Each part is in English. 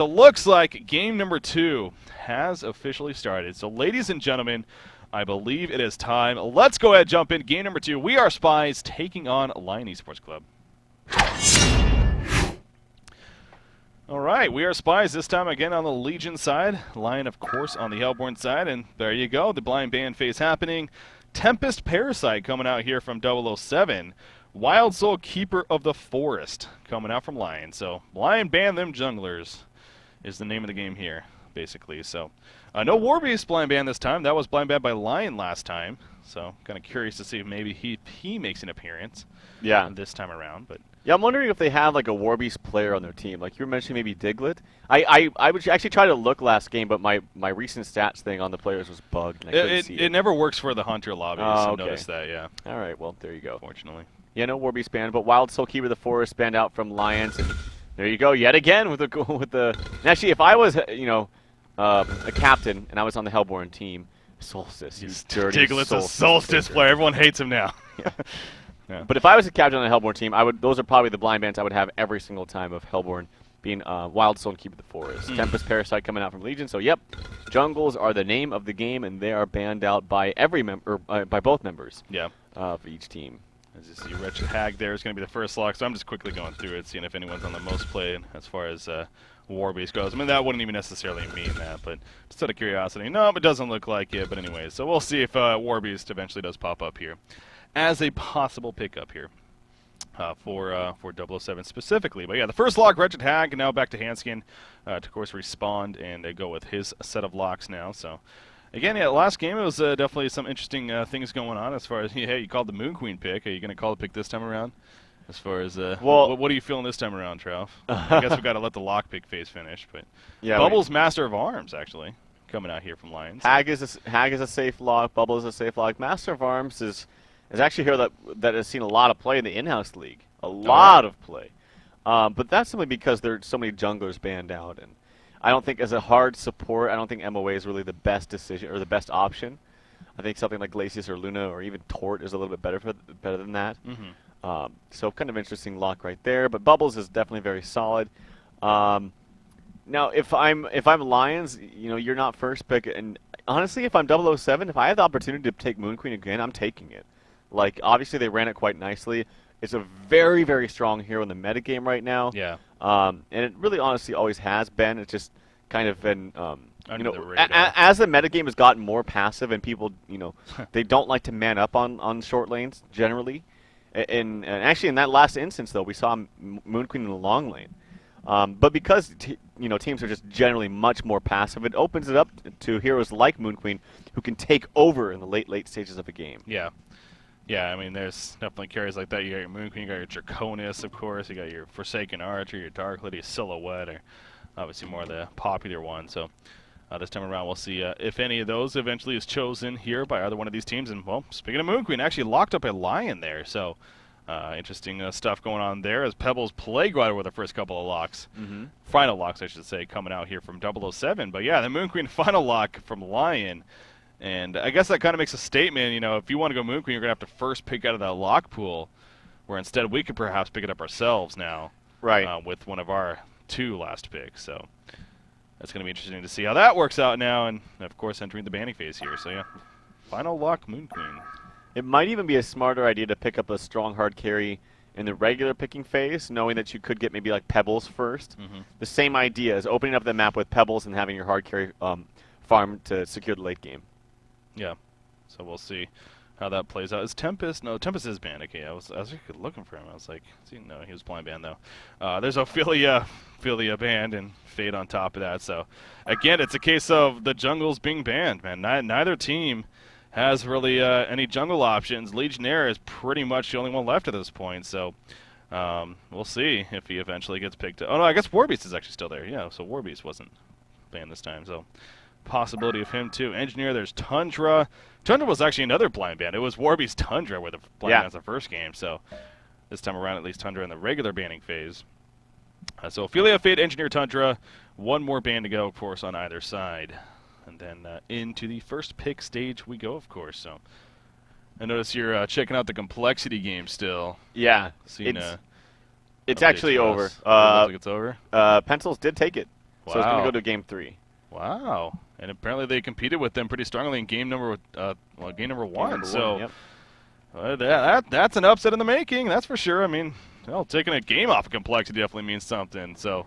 It looks like game number 2 has officially started. So, ladies and gentlemen, I believe it is time. Let's go ahead and jump in. Game number 2. We are Spies taking on Lion Esports Club. All right, we are Spies this time again on the Legion side. Lion, of course, on the Hellborn side. And there you go, the blind band phase happening. Tempest Parasite coming out here from 007. Wild Soul Keeper of the Forest coming out from Lion. So, Lion ban them junglers is the name of the game here, basically. So, no Warbeast blind ban this time. That was blind ban by Lion last time. So, kind of curious to see if maybe he makes an appearance. This time around. But yeah, I'm wondering if they have like a Warbeast player on their team. Like you were mentioning, maybe Diglett. I would actually try to look last game, but my recent stats thing on the players was bugged. And I couldn't see it. It never works for the Hunter lobbies. Oh, okay. Notice that, yeah. All right, well there you go. Fortunately. Yeah, no Warbeast ban, but Wild Soul Keeper of the Forest banned out from Lions, and there you go, yet again with the. And actually, if I was a captain and I was on the Hellborn team, Solstice, you dirty Diglett's a Solstice player. Everyone hates him now. Yeah. But if I was a captain on the Hellborn team, those are probably the blind bans I would have every single time of Hellborn being Wild Soul and Keeper of the Forest. Tempest Parasite coming out from Legion. So yep, jungles are the name of the game, and they are banned out by every member, by both members. Yeah. For each team. As you see, Wretched Hag there is going to be the first lock, so I'm just quickly going through it, seeing if anyone's on the most played as far as Warbeast goes. I mean, that wouldn't even necessarily mean that, but just out of curiosity. No, it doesn't look like it, but anyways. So we'll see if Warbeast eventually does pop up here as a possible pickup here for 007 specifically. But yeah, the first lock, Wretched Hag, and now back to Hanskin to, of course, respond and go with his set of locks now. So again, yeah, last game it was definitely some interesting things going on as far as, hey, you called the Moon Queen pick. Are you going to call the pick this time around? As far as, what are you feeling this time around, Trouf? I guess we've got to let the lock pick phase finish. But yeah, Bubbles Master of Arms, actually, coming out here from Lions. Hag is a safe lock. Bubble is a safe lock. Master of Arms is actually here that has seen a lot of play in the in-house league. A lot of play. But that's simply because there are so many junglers banned out. And I don't think as a hard support, I don't think MOA is really the best decision or the best option. I think something like Glacius or Luna or even Tort is a little bit better than that. So kind of interesting lock right there. But Bubbles is definitely very solid. Now, if I'm Lions, you're not first pick. And honestly, if I'm 007, if I have the opportunity to take Moon Queen again, I'm taking it. Like, obviously, they ran it quite nicely. It's a very, very strong hero in the metagame right now. Yeah. And it really, honestly, always has been. It's just kind of been, under the radar. As the metagame has gotten more passive and people, they don't like to man up on short lanes generally. And actually, in that last instance, though, we saw Moon Queen in the long lane. But because teams are just generally much more passive, it opens it up to heroes like Moon Queen who can take over in the late stages of a game. Yeah. Yeah, I mean, there's definitely carries like that. You got your Moon Queen, you got your Draconis, of course. You got your Forsaken Archer, your Dark Lady, Silhouette, are obviously more of the popular ones. So this time around, we'll see if any of those eventually is chosen here by either one of these teams. And, well, speaking of Moon Queen, actually locked up a Lion there. So interesting stuff going on there as Pebbles Playground were the first couple of locks. Final locks, I should say, coming out here from 007. But, yeah, the Moon Queen final lock from Lion. And I guess that kind of makes a statement, if you want to go Moon Queen, you're going to have to first pick out of that lock pool, where instead we could perhaps pick it up ourselves now. Right. With one of our 2 last picks. So that's going to be interesting to see how that works out now. And, of course, entering the banning phase here. So, yeah, final lock Moon Queen. It might even be a smarter idea to pick up a strong hard carry in the regular picking phase, knowing that you could get maybe like Pebbles first. The same idea as opening up the map with Pebbles and having your hard carry farm to secure the late game. Yeah, so we'll see how that plays out. Is Tempest? No, Tempest is banned. Okay, I was looking for him. I was like, see, no, he was blind banned though. There's Ophelia banned and Fade on top of that. So again, it's a case of the jungles being banned, man. Neither team has really any jungle options. Legionnaire is pretty much the only one left at this point. So we'll see if he eventually gets picked up. Oh no, I guess Warbeast is actually still there. Yeah, so Warbeast wasn't banned this time. So possibility of him too. Engineer, there's Tundra. Tundra was actually another blind ban. It was Warbeast Tundra where the blind ban was the first game. So this time around, at least Tundra in the regular banning phase. So Ophelia, Fade, Engineer, Tundra. One more ban to go, of course, on either side. And then into the first pick stage we go, of course. So I notice you're checking out the complexity game still. Yeah. Seen, it's actually over. Looks like it's over. Pencils did take it. So it's going to go Wow. to game 3. Wow. And apparently they competed with them pretty strongly in game number game number Game one. number So 1, yep. that's an upset in the making. That's for sure. I mean, well, taking a game off of complexity definitely means something. So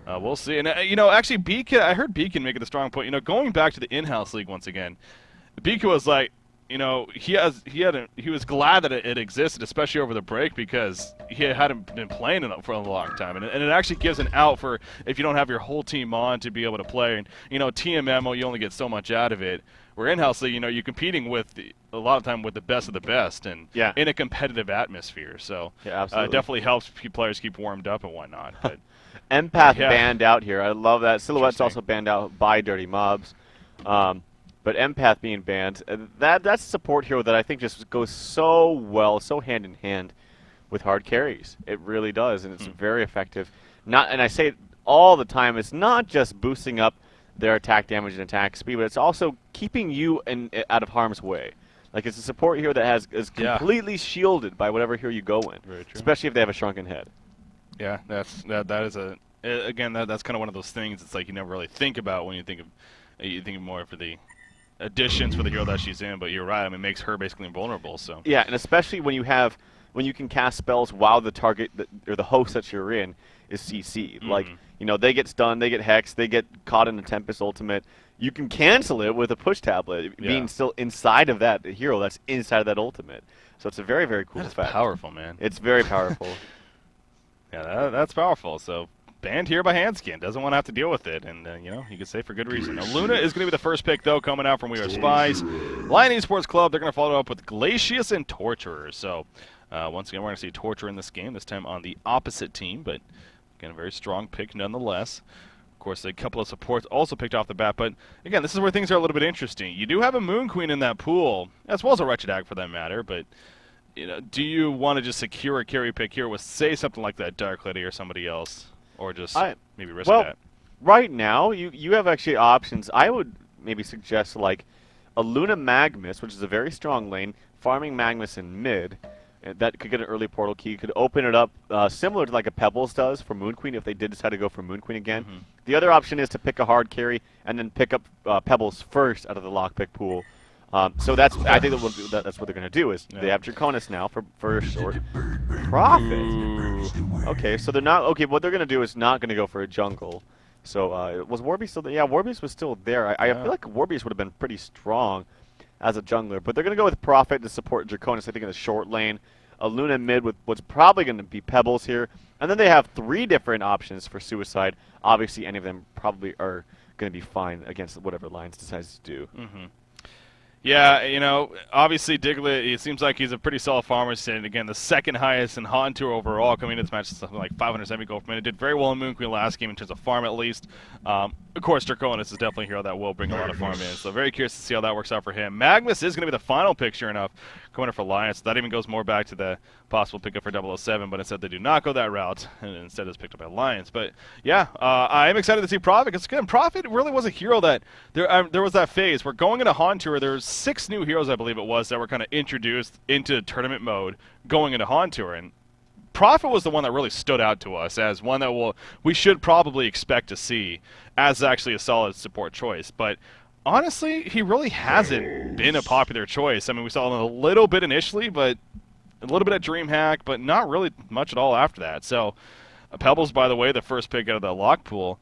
we'll see. And actually, Beacon. I heard Beacon making a strong point. Going back to the in-house league once again. Beacon was like, he was glad that it existed, especially over the break, because he hadn't been playing it for a long time, and it actually gives an out for if you don't have your whole team on to be able to play. And TMMO, you only get so much out of it. Where in-house league, you're competing with a lot of time with the best of the best, and in a competitive atmosphere. So absolutely. it definitely helps players keep warmed up and whatnot. But Empath banned out here. I love that. Silhouette's also banned out by Dirty Mobs. But Empath being banned, that's a support hero that I think just goes so well, so hand in hand with hard carries. It really does, and it's very effective. And I say it all the time, it's not just boosting up their attack damage and attack speed, but it's also keeping you out of harm's way. Like, it's a support hero that is completely shielded by whatever hero you go in, Very true. especially if they have a shrunken head. Yeah, that is that's kind of one of those things. It's like you never really think about when you think more for the additions for the hero that she's in, but you're right. I mean, it makes her basically invulnerable. So yeah, and especially when you can cast spells while the target or the host that you're in is CC. Like, they get stunned, they get hexed, they get caught in the Tempest ultimate. You can cancel it with a push tablet, being still inside of that hero that's inside of that ultimate. So it's a very, very cool that's effect. Powerful, man. It's very powerful. Yeah, that's powerful. So banned here by Handskin. Doesn't want to have to deal with it, and you could say for good reason. Now, Luna is going to be the first pick, though, coming out from We Are Spies. Lion Esports Club, they're going to follow up with Glacius and Torturer. So once again, we're going to see Torturer in this game, this time on the opposite team, but again, a very strong pick nonetheless. Of course, a couple of supports also picked off the bat, but again, this is where things are a little bit interesting. You do have a Moon Queen in that pool, as well as a Wretched Ag for that matter, but do you want to just secure a carry pick here with, say, something like that Dark Lady or somebody else? Or just maybe risk that? Right now, you have actually options. I would maybe suggest like a Luna Magmus, which is a very strong lane, farming Magmus in mid. That could get an early portal key. Could open it up similar to like a Pebbles does for Moon Queen if they did decide to go for Moon Queen again. The other option is to pick a hard carry and then pick up Pebbles first out of the lockpick pool. So I think that's what they're going to do is they have Draconis now for a short profit. Okay, so they're not what they're going to do is not going to go for a jungle. So was Warby still there? Yeah, Warby's was still there. I feel like Warby's would have been pretty strong as a jungler, but they're going to go with Prophet to support Draconis, I think, in the short lane. A Luna mid with what's probably going to be Pebbles here. And then they have 3 different options for Suicide. Obviously, any of them probably are going to be fine against whatever Lions decides to do. Yeah, obviously Diglett, it seems like he's a pretty solid farmer, sitting again the second highest in HoN Tour overall, coming into this match something like 570 gold per minute. Did very well in Moon Queen last game in terms of farm at least. Of course, Draconis is definitely a hero that will bring a lot of farm in, so very curious to see how that works out for him. Magmus is going to be the final pick, sure enough, going in for Lions. That even goes more back to the possible pickup for 007, but instead they do not go that route, and instead is picked up by Lions. But yeah, I am excited to see Prophet, because again, Prophet really was a hero that there was that phase where going into HoN Tour, there was 6 new heroes, I believe it was, that were kind of introduced into tournament mode going into HoN Tour, and Prophet was the one that really stood out to us as one that we should probably expect to see as actually a solid support choice. But honestly, he really hasn't been a popular choice. I mean, we saw him a little bit initially, but a little bit at DreamHack, but not really much at all after that. So Pebbles, by the way, the first pick out of the lock pool.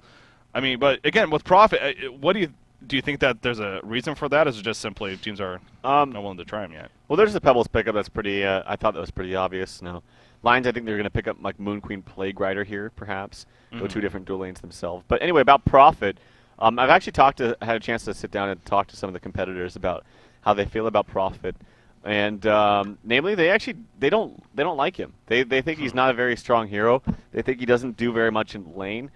I mean, but again, with Prophet, what do you think that there's a reason for that? Or is it just simply teams are not willing to try him yet? Well, there's the Pebbles pickup. That's pretty. I thought that was pretty obvious. No, Lions. I think they're going to pick up like Moon Queen Plague Rider here, perhaps. Go 2 different dual lanes themselves. But anyway, about Prophet, I've actually had a chance to sit down and talk to some of the competitors about how they feel about Prophet, and namely, they don't like him. They think he's not a very strong hero. They think he doesn't do very much in lane.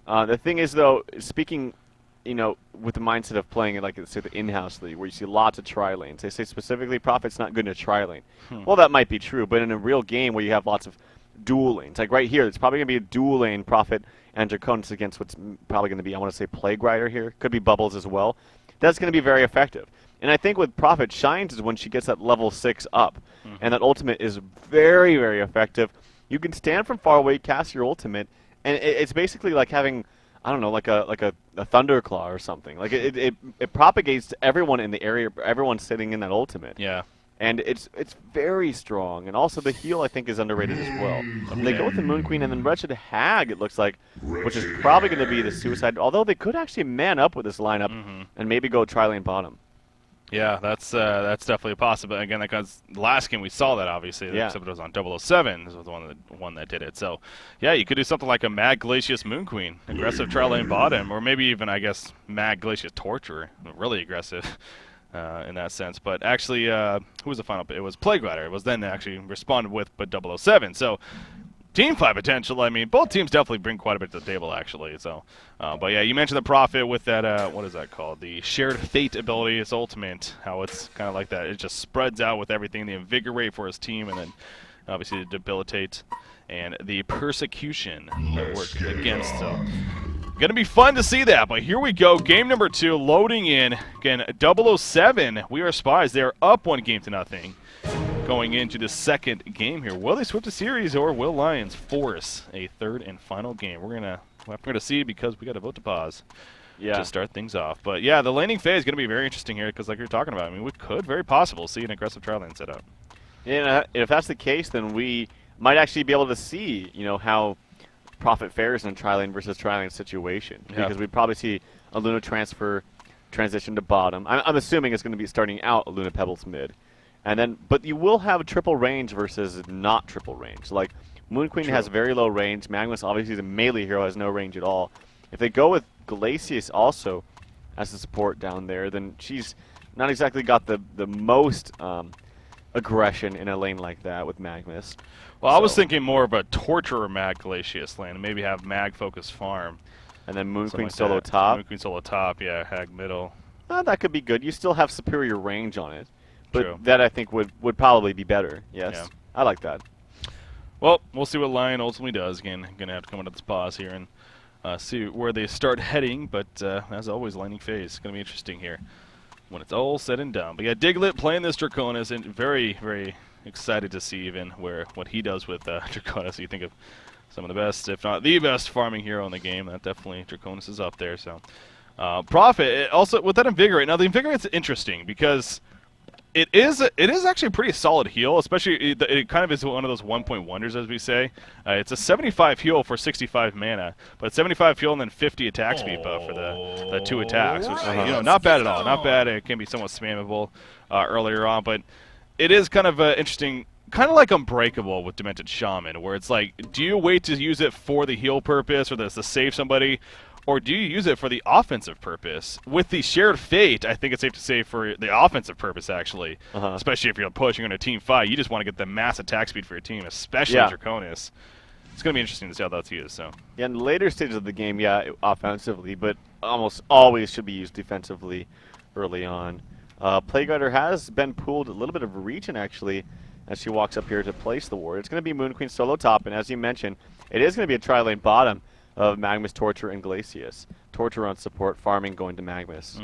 The thing is, though, speaking, with the mindset of playing it like say the in-house league, where you see lots of tri-lanes, they say specifically Prophet's not good in a tri-lane. Well, that might be true, but in a real game where you have lots of dual lanes, like right here, it's probably going to be a dual lane Prophet and Draconis against what's probably going to be, I want to say, Plague Rider here. Could be Bubbles as well. That's going to be very effective. And I think with Prophet, shines is when she gets that level 6 up, and that ultimate is very, very effective. You can stand from far away, cast your ultimate, and it's basically like having I don't know, like a Thunderclaw or something. Like it propagates to everyone in the area, everyone sitting in that ultimate. Yeah. And it's very strong, and also the heal I think is underrated as well. And they Okay. go with the Moon Queen and then Wretched Hag, it looks like, which is probably going to be the suicide. Although they could actually man up with this lineup and maybe go tri-lane bottom. Yeah, that's definitely a possibility. Again, because last game we saw that obviously, Yeah. except it was on 007. This was the one that did it. So, yeah, you could do something like a Mad Glacius Moon Queen, aggressive tri-lane bottom, or maybe even I guess Mad Glacius Torturer, really aggressive. In that sense, but actually, who was the final? It was Plague Rider. It was then actually responded with, but 007. So, team fight potential. I mean, both teams definitely bring quite a bit to the table, actually. So, but yeah, you mentioned the Prophet with that. What is that called? The Shared Fate ability. It's ultimate. How it's kind of like that. It just spreads out with everything. The Invigorate for his team, and then obviously the Debilitate and the Persecution that work against. So. Going to be fun to see that, but here we go. Game number 2 loading in. Again, 007. We are Spies. They are up 1-0 going into the second game here. Will they switch the series, or will Lions force a third and final game? We're gonna see, because we got to vote to pause to start things off. But yeah, the laning phase is going to be very interesting here, because like you're talking about, I mean, we could very possible see an aggressive trial lane set up. And if that's the case, then we might actually be able to see, how Prophet fares in a tri-lane versus tri-lane situation, because we'd probably see a Luna transition to bottom. I'm assuming it's going to be starting out a Luna Pebbles mid, and then but you will have a triple range versus not triple range. Like Moon Queen has very low range. Magnus obviously is a melee hero, has no range at all. If they go with Glacius also as the support down there, then she's not exactly got the most aggression in a lane like that with Magnus. Well, I was thinking more of a Torturer Mag Glacius lane, and maybe have Mag focus farm. And then Moon Queen like solo that. top. Moon Queen solo top, yeah, Hag middle. That could be good. You still have superior range on it. But True. that I think would probably be better. Yes. Yeah. I like that. Well, we'll see what Lion ultimately does. Again, going to have to come into this pause here and see where they start heading. But as always, laning phase is going to be interesting here when it's all said and done. But yeah, Diglett playing this Draconis, and very, very excited to see even what he does with Draconis. You think of some of the best, if not the best, farming hero in the game. That definitely Draconis is up there. So Prophet also with that Invigorate. Now the Invigorate's interesting because it is actually a pretty solid heal, especially it kind of is one of those 1-point wonders, as we say. It's a 75 heal for 65 mana, but 75 heal and then 50 attack speed buff for the 2 attacks, which not bad at all. Not bad. It can be somewhat spammable earlier on, but it is kind of interesting, kind of like Unbreakable with Demented Shaman, where it's like, do you wait to use it for the heal purpose or to save somebody, or do you use it for the offensive purpose? With the Shared Fate, I think it's safe to say for the offensive purpose, actually. Especially if you're pushing in a team fight, you just want to get the mass attack speed for your team, especially Draconis. It's going to be interesting to see how that's used. So. Yeah, in the later stages of the game, offensively, but almost always should be used defensively early on. Plague Rider has been pulled a little bit of a region, actually, as she walks up here to place the ward. It's going to be Moon Queen solo top, and as you mentioned, it is going to be a tri-lane bottom of Magmus, Torture, and Glacius. Torture on support, farming going to Magmus.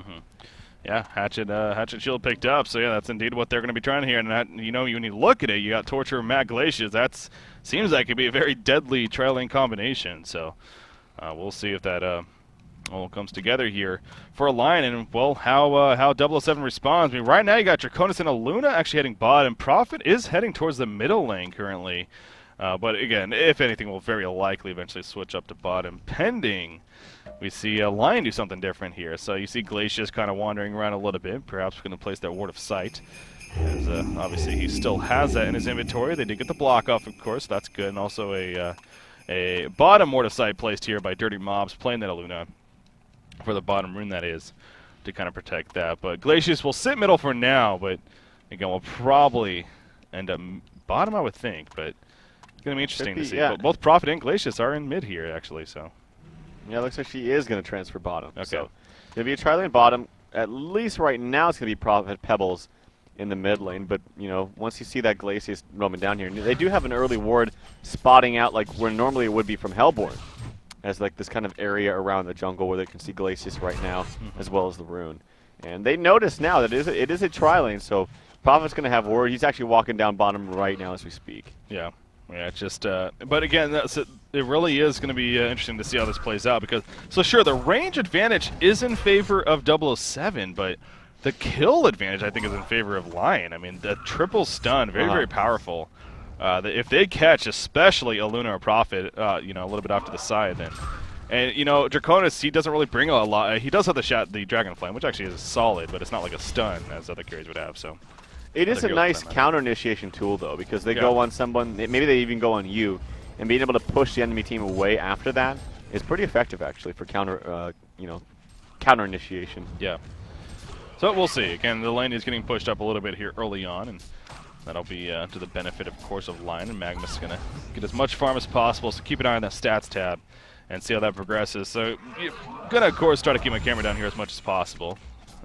Yeah, Hatchet Shield picked up, so yeah, that's indeed what they're going to be trying here. And that, when you look at it, you got Torture and Mag Glacius. That seems like it could be a very deadly tri-lane combination. So we'll see if that all comes together here for a Lion, and well, how 007 responds. I mean, right now you got Draconis and a Luna actually heading bottom. Prophet is heading towards the middle lane currently. But again, if anything, we'll very likely eventually switch up to bottom, pending we see a Lion do something different here. So you see Glacius kind of wandering around a little bit, perhaps going to place that Ward of Sight. As, obviously, he still has that in his inventory. They did get the block off, of course. That's good. And also a bottom Ward of Sight placed here by Dirty Mobs, playing that Aluna for the bottom rune, that is, to kind of protect that. But Glacius will sit middle for now, but again, we'll probably end up bottom, I would think. But it's going to be interesting to see. But both Prophet and Glacius are in mid here, actually. So. Yeah, it looks like she is going to transfer bottom. Okay. So, it's going to be a tri-lane bottom. At least right now it's going to be Prophet Pebbles in the mid lane. But, once you see that Glacius roaming down here, they do have an early ward spotting out like where normally it would be from Hellborn. As like this kind of area around the jungle where they can see Glacius right now, as well as the rune. And they notice now that it is a tri-lane, so Prophet's going to have ward. He's actually walking down bottom right now as we speak. Yeah. Yeah, it's just, but again, it really is going to be interesting to see how this plays out because, so sure, the range advantage is in favor of 007, but the kill advantage, I think, is in favor of Lion. I mean, the triple stun, very, very powerful. If they catch, especially a Luna or Prophet, you know, a little bit off to the side, then, and you know, Draconis, he doesn't really bring a lot. He does have the Dragon Flame, which actually is solid, but it's not like a stun as other carries would have. So. It is a nice counter initiation tool, though, because they go on someone, maybe they even go on you, and being able to push the enemy team away after that is pretty effective, actually, for counter, you know, counter initiation. Yeah. So we'll see. Again, the lane is getting pushed up a little bit here early on, and that'll be to the benefit, of course, of Lion. And Magnus is gonna get as much farm as possible. So keep an eye on that stats tab and see how that progresses. So you're gonna, of course, try to keep my camera down here as much as possible.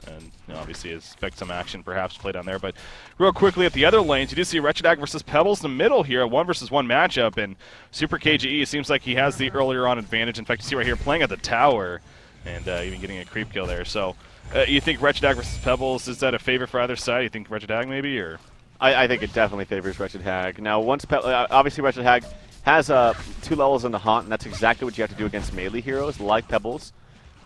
And you know, obviously expect some action perhaps to play down there. But real quickly at the other lanes, you do see Wretched Hag versus Pebbles in the middle here, a 1-versus-1 matchup. And Super KGE seems like he has the earlier on advantage. In fact, you see right here playing at the tower and even getting a creep kill there. So you think Wretched Hag versus Pebbles, is that a favor for either side? You think Wretched Hag maybe? Or I think it definitely favors Wretched Hag. Now, once obviously Wretched Hag has 2 levels in the HoN, and that's exactly what you have to do against melee heroes like Pebbles.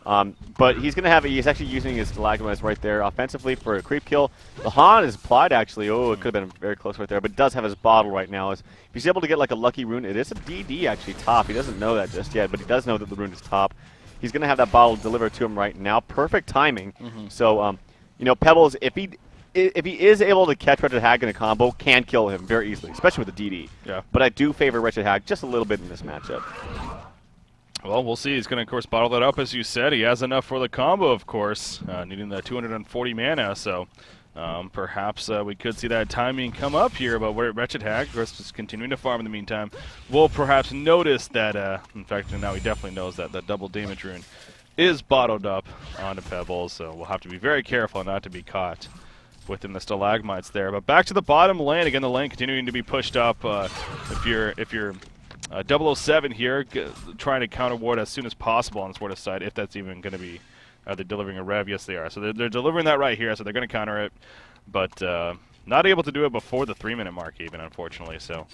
But he's actually using his stalagmites right there offensively for a creep kill. The HoN is applied actually. Oh, it could have been very close right there, but it does have his bottle right now. If he's able to get like a lucky rune, it is a DD actually top. He doesn't know that just yet, but he does know that the rune is top. He's going to have that bottle delivered to him right now. Perfect timing. So, you know, Pebbles, if he is able to catch Wretched Hag in a combo, can kill him very easily, especially with the DD. Yeah. But I do favor Wretched Hag just a little bit in this matchup. well, we'll see. He's going to, of course, bottle that up, as you said. He has enough for the combo, of course, needing the 240 mana. So perhaps we could see that timing come up here. But we're at Wretched Hag, of course, just continuing to farm in the meantime. We'll perhaps notice that, in fact, now he definitely knows that the double damage rune is bottled up onto Pebbles. So we'll have to be very careful not to be caught within the stalagmites there. But back to the bottom lane. Again, the lane continuing to be pushed up. If you're 007 here, trying to counter ward as soon as possible on this ward side, if that's even going to be, they're delivering a rev. Yes, they are. So they're delivering that right here, so they're going to counter it, but not able to do it before the 3-minute mark even, unfortunately. So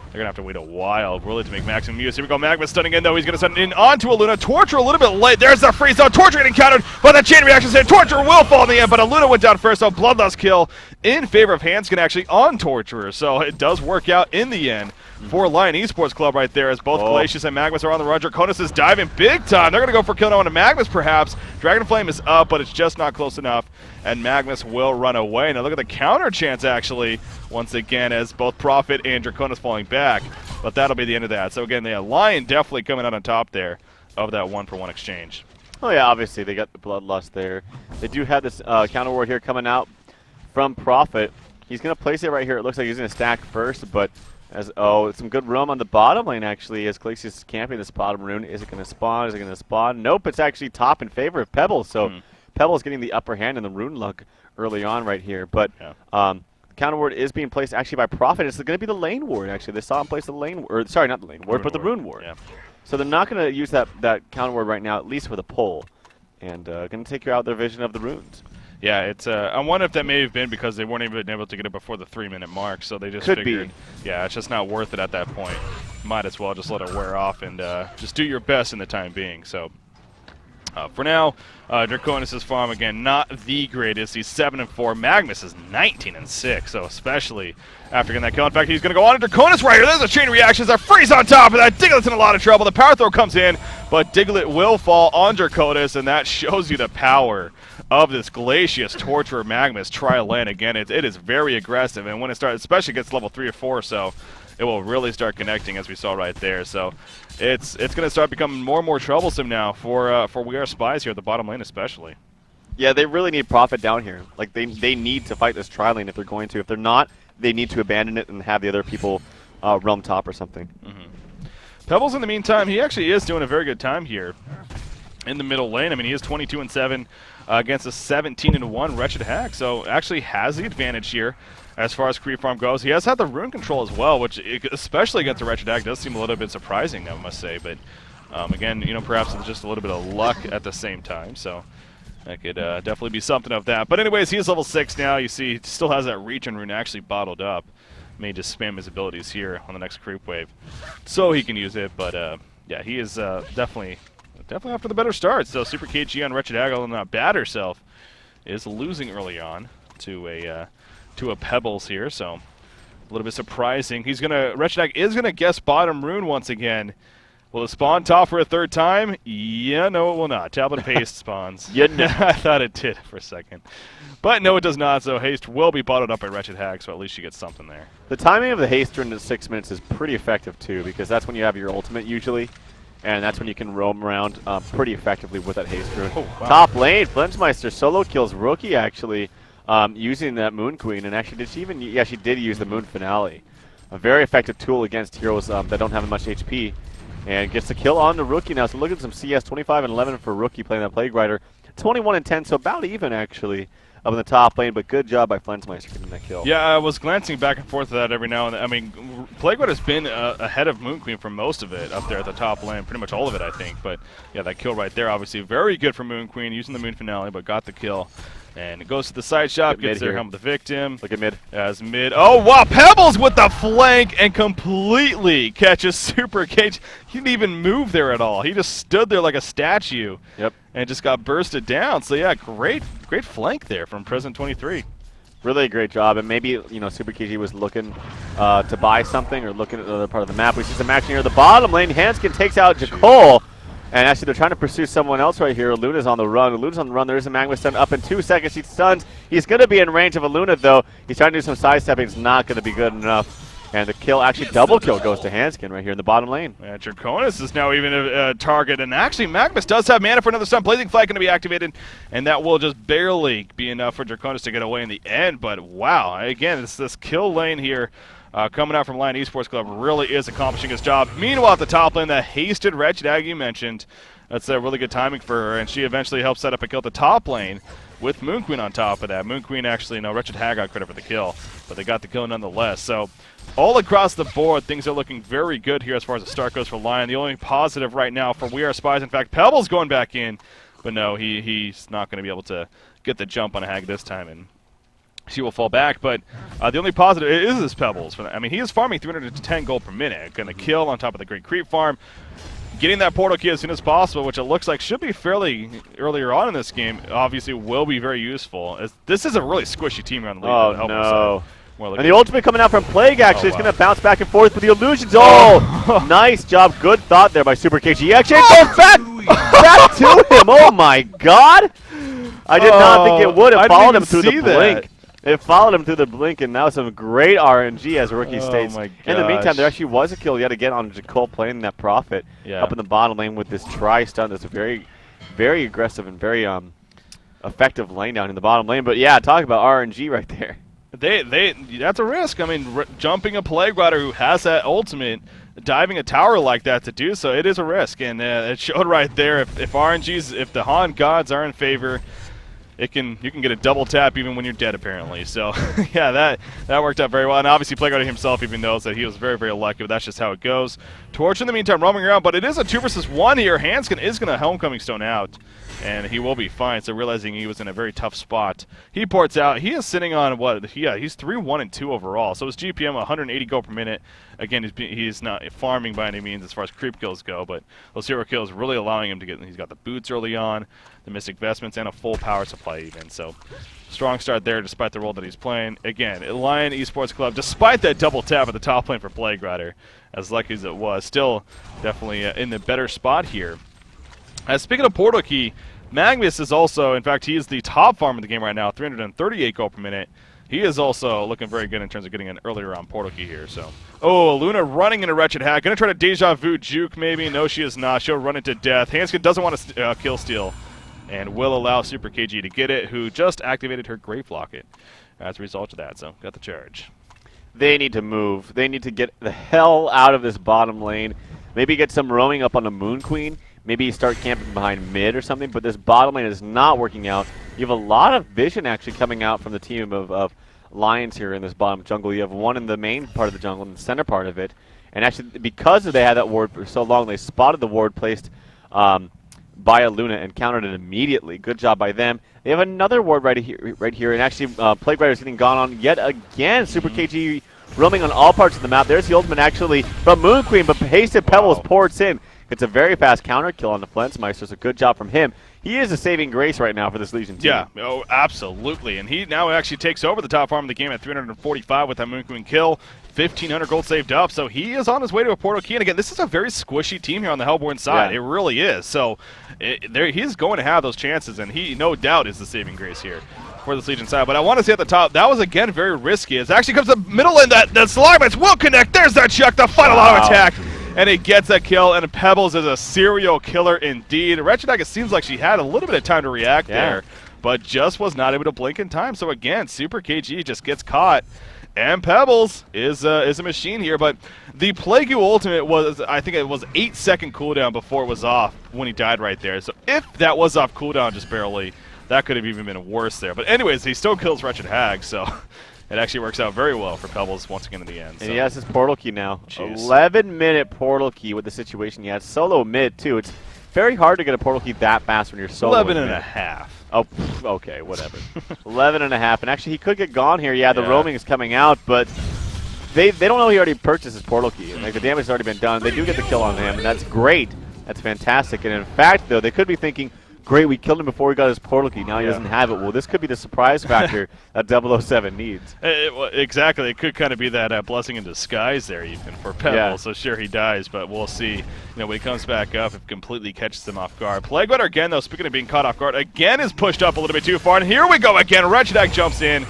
they're going to have to wait a while, really, to make maximum use. Here we go, Magnus stunning in, though. He's going to stun in onto a Luna. Torture a little bit late. There's the freeze zone. Torture getting countered, but the chain reaction said Torture will fall in the end, but a Luna went down first, so Bloodlust kill in favor of Hanskin actually on Torturer. So it does work out in the end for Lion Esports Club right there, as both Glacius and Magnus are on the run. Draconis is diving big time. They're going to go for kill now onto Magnus, perhaps. Dragon Flame is up, but it's just not close enough, and Magnus will run away. Now look at the counter chance, actually, once again, as both Prophet and Draconis falling back. But that'll be the end of that. So again, the Lion definitely coming out on top there of that 1-for-1 exchange. Oh yeah, obviously they got the Bloodlust there. They do have this counter ward here coming out from Prophet. He's going to place it right here. It looks like he's going to stack first, but some good roam on the bottom lane, actually, as Glacius is camping this bottom rune. Is it going to spawn? Is it going to spawn? Nope, it's actually top in favor of Pebbles. So Pebbles getting the upper hand in the rune luck early on right here. But counter ward is being placed actually by Prophet. It's going to be the lane ward, actually. They saw him place the lane ward. Sorry, not the lane ward, but the rune ward. Yeah. So they're not going to use that counter ward right now, at least with a pull. And going to take out their vision of the runes. Yeah, it's. I wonder if that may have been because they weren't even able to get it before the 3-minute mark, so they just figured, yeah, it's just not worth it at that point. Might as well just let it wear off and just do your best in the time being. So for now, Draconis' farm again not the greatest. He's 7-4. Magnus is 19-6. So especially after getting that kill, in fact, he's going to go on to Draconis right here. There's a chain reaction. There's a freeze on top of that. Diglett's in a lot of trouble. The power throw comes in, but Diglett will fall on Draconis, and that shows you the power of this Glacius Torturer Magnus tri-lane. Again, it is very aggressive, and when it starts, especially gets level 3 or 4 or so, it will really start connecting, as we saw right there. So it's going to start becoming more and more troublesome now for We Are Spies here at the bottom lane especially. Yeah, they really need Prophet down here. Like, they need to fight this tri-lane if they're going to. If they're not, they need to abandon it and have the other people roam top or something. Pebbles, in the meantime, he actually is doing a very good time here in the middle lane. I mean, he is 22-7 against a 17-1 Wretched Hag, so actually has the advantage here as far as creep farm goes. He has had the rune control as well, which, especially against the Wretched Hag, does seem a little bit surprising, I must say. But again, you know, perhaps it's just a little bit of luck at the same time. So that could definitely be something of that. But anyways, he is level 6 now. You see, he still has that reach and rune actually bottled up. may just spam his abilities here on the next creep wave so he can use it. But yeah, he is definitely off to the better start. So Super KG on Wretched Hag, not bad herself, is losing early on to a Pebbles here. So a little bit surprising. Wretched Hag is gonna guess bottom rune once again. Will it spawn top for a third time? Yeah, no, it will not. Tablet of Haste spawns. Yeah, no. I thought it did for a second. But no, it does not, so Haste will be bottled up by Wretched Hag, so at least she gets something there. The timing of the haste run to 6 minutes is pretty effective, too, because that's when you have your ultimate, usually. And that's when you can roam around pretty effectively with that haste rune. Oh, wow. Top lane, Flensmeister solo kills Rookie, actually, using that Moon Queen. And actually, did she even... Yeah, she did use the Moon Finale. A very effective tool against heroes that don't have much HP. And gets the kill on the Rookie now. So look at some CS, 25 and 11 for Rookie playing that Plague Rider. 21 and 10, so about even, actually, up in the top lane, but good job by Flensmeister getting that kill. Yeah, I was glancing back and forth at that every now and then. I mean, Plague Rider has been ahead of Moon Queen for most of it up there at the top lane, pretty much all of it, I think. But yeah, that kill right there, obviously very good for Moon Queen, using the Moon Finale, but got the kill. And it goes to the side shop, gets there, help the victim. Look at mid. As mid. Oh, wow, Pebbles with the flank and completely catches Super Cage. He didn't even move there at all. He just stood there like a statue. Yep. And just got bursted down. So yeah, great flank there from President 23. Really a great job, and maybe, you know, Super KG was looking to buy something or looking at another part of the map. We see some action here at the bottom lane. Hanskin takes out Jakol. And actually, they're trying to pursue someone else right here. Luna's on the run. Luna's on the run. There is a Magma stun up in 2 seconds. He stuns. He's going to be in range of a Luna, though. He's trying to do some sidestepping. It's not going to be good enough. And the kill, actually double kill, goes to Hanskin right here in the bottom lane. Yeah, Draconis is now even a target. And actually, Magnus does have mana for another stun. Blazing Flag going to be activated. And that will just barely be enough for Draconis to get away in the end. But wow, again, it's this kill lane here. Coming out from Lion Esports Club really is accomplishing his job. Meanwhile, at the top lane, the hasted Wretched Hag you mentioned, that's a really good timing for her, and she eventually helps set up a kill at the top lane with Moon Queen on top of that. Moon Queen actually, no, Wretched Hag got credit for the kill, but they got the kill nonetheless. So all across the board, things are looking very good here as far as the start goes for Lion. The only positive right now for We Are Spies, in fact, Pebbles going back in, but no, he's not going to be able to get the jump on a Hag this time, and she will fall back, but the only positive is this Pebbles. I mean, he is farming 310 gold per minute. Going to kill on top of the great creep farm. Getting that portal key as soon as possible, which it looks like should be fairly earlier on in this game, obviously will be very useful. As this is a really squishy team around the league. Oh, no. And the ultimate coming out from Plague, actually. It's going to bounce back and forth with the illusions. Oh, nice job. Good thought there by Super KG. He actually goes back to him. Oh, my God. I did not think it would have followed him through the blink. It followed him through the blink, and now some great RNG as Rookie states. In the meantime, there actually was a kill yet again on Jakol playing that Prophet up in the bottom lane with this tri-stun. That's a very, very aggressive and very effective lane down in the bottom lane. But yeah, talk about RNG right there. That's a risk. I mean, jumping a Plague Rider who has that ultimate, diving a tower like that to do so, it is a risk. And it showed right there. If the HoN gods are in favor, you can get a double tap even when you're dead, apparently. So yeah, that worked out very well. And obviously, Plague Rider himself even knows that he was very, very lucky, but that's just how it goes. Torch in the meantime roaming around, but it is a 2 versus 1 here. Hanskin is going to Homecoming Stone out, and he will be fine. So realizing he was in a very tough spot, he ports out. He is sitting on what? Yeah, he's 3-1-2 overall. So his GPM 180 gold per minute. Again, he's not farming by any means as far as creep kills go, but those hero kills really allowing him to get. He's got the boots early on, the Mystic Vestments, and a full power supply even. So strong start there despite the role that he's playing. Again, Lion Esports Club, despite that double tap at the top lane for Plague Rider, as lucky as it was, still definitely in the better spot here. Speaking of portal key, Magnus is also, in fact, he is the top farm in the game right now, 338 gold per minute. He is also looking very good in terms of getting an earlier round portal key here. So, oh, Luna running into Wretched Hag. Going to try to deja vu juke maybe. No, she is not. She'll run into death. Hanskin doesn't want to kill steal and will allow Super KG to get it, who just activated her Grave Locket as a result of that. So, got the charge. They need to move. They need to get the hell out of this bottom lane. Maybe get some roaming up on the Moon Queen. Maybe start camping behind mid or something, but this bottom lane is not working out. You have a lot of vision actually coming out from the team of Lions here in this bottom jungle. You have one in the main part of the jungle and the center part of it. And actually, because they had that ward for so long, they spotted the ward placed by a Luna and countered it immediately. Good job by them. They have another ward right here, and actually Plague Rider is getting gone on yet again. Super KG roaming on all parts of the map. There's the ultimate actually from Moon Queen, but Hasted Pebbles ports in. It's a very fast counter kill on the Flensmeister, so good job from him. He is a saving grace right now for this Legion team. Yeah, oh, absolutely. And he now actually takes over the top farm of the game at 345 with that Moon Queen kill. 1,500 gold saved up, so he is on his way to a portal key. And again, this is a very squishy team here on the Hellborn side. Yeah. It really is. So he's going to have those chances, and he, no doubt, is the saving grace here for this Legion side. But I want to see at the top, that was, again, very risky. It actually comes to the middle, and that Slagmans will connect. There's that chuck, the final auto attack. And he gets that kill, and Pebbles is a serial killer indeed. Wretched, it seems like she had a little bit of time to react there, but just was not able to blink in time. So again, Super KG just gets caught, and Pebbles is a machine here. But the Plague ultimate was, I think it was 8-second cooldown before it was off when he died right there. So if that was off cooldown just barely, that could have even been worse there. But anyways, he still kills Wretched Hag, so it actually works out very well for Pebbles once again in the end. So. And he has his portal key now. Jeez. 11-minute portal key with the situation he has. Solo mid, too. It's very hard to get a portal key that fast when you're solo 11 and a half. Oh, okay, whatever. 11 and a half. And actually, he could get gone here. Yeah, the roaming is coming out, but they don't know he already purchased his portal key. Like, the damage has already been done. They do get the kill on him, and that's great. That's fantastic. And in fact, though, they could be thinking, great, we killed him before he got his portal key. Now he doesn't have it. Well, this could be the surprise factor that 007 needs. Exactly. It could kind of be that blessing in disguise there even for Pebble. Yeah. So sure, he dies, but we'll see. You know, when he comes back up, it completely catches him off guard. Plague Rider again, though, speaking of being caught off guard, again is pushed up a little bit too far. And here we go again. Wretched Hag jumps in,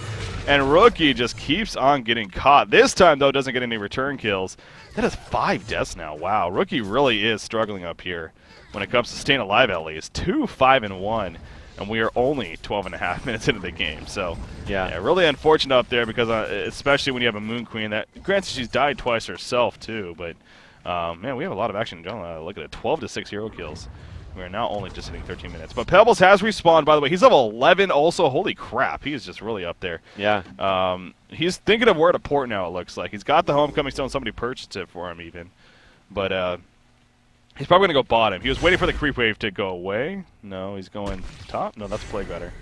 and Rookie just keeps on getting caught. This time, though, doesn't get any return kills. That is 5 deaths now. Wow. Rookie really is struggling up here when it comes to staying alive, at least. 2, 5, and 1, and we are only 12 and a half minutes into the game. So, yeah really unfortunate up there because, especially when you have a Moon Queen. That granted, she's died twice herself, too, but, man, we have a lot of action in general. Look at it, 12 to 6 hero kills. We are now only just hitting 13 minutes. But Pebbles has respawned, by the way. He's level 11 also. Holy crap, he is just really up there. Yeah. He's thinking of where to port now, it looks like. He's got the Homecoming Stone. Somebody purchased it for him, even. But, he's probably going to go bottom. He was waiting for the creep wave to go away. No, he's going top. No, that's Plague Rider.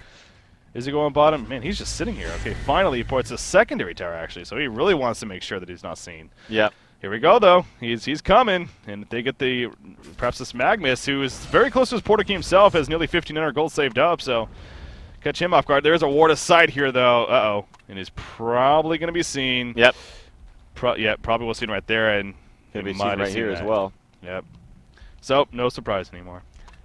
Is he going bottom? Man, he's just sitting here. Okay, finally he ports a secondary tower, actually. So he really wants to make sure that he's not seen. Yep. Here we go, though. He's coming. And they get the, perhaps this Magnus, who is very close to his portal key himself, has nearly 1,500 gold saved up. So catch him off guard. There's a ward aside here, though. Uh-oh. And he's probably going to be seen. Yep. Probably will see him right there. And He'll be seen right here as well. Yep. So, no surprise anymore.